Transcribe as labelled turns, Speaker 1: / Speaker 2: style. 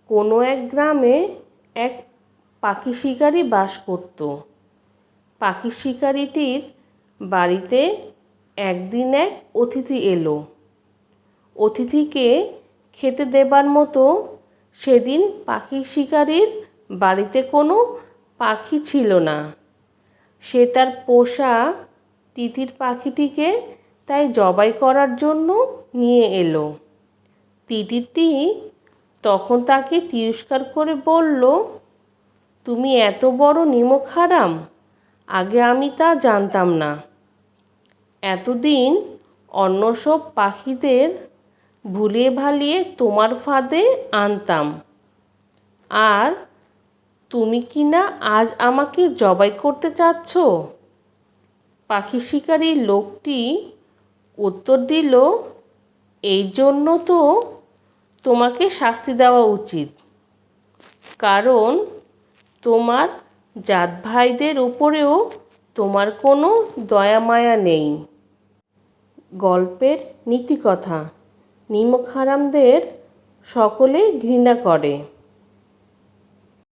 Speaker 1: কোনো এক গ্রামে এক পাখি শিকারি বাস করত। পাখি শিকারিটির বাড়িতে একদিন এক অতিথি এলো। অতিথিকে খেতে দেবার মতো সেদিন পাখি শিকারির বাড়িতে কোনো পাখি ছিল না। সে তার পোষা তিতির পাখিটিকে তাই জবাই করার জন্য নিয়ে এলো। তিতিরটি তখন তাকে তিরস্কার করে বলল, তুমি এত বড় নিমক হারাম, আগে আমি তা জানতাম না। এতদিন অন্য সব পাখিদের ভুলিয়ে ভালিয়ে তোমার ফাঁদে আনতাম, আর তুমি কি না আজ আমাকে জবাই করতে চাচ্ছ? পাখি শিকারী লোকটি উত্তর দিল, এই জন্য তো তোমাকে শাস্তি দেওয়া উচিত, কারণ তোমার জাত ভাইদের উপরেও তোমার কোনো দয়া মায়া নেই। গল্পের নীতিকথা, নিমক হারামদের সকলে ঘৃণা করে।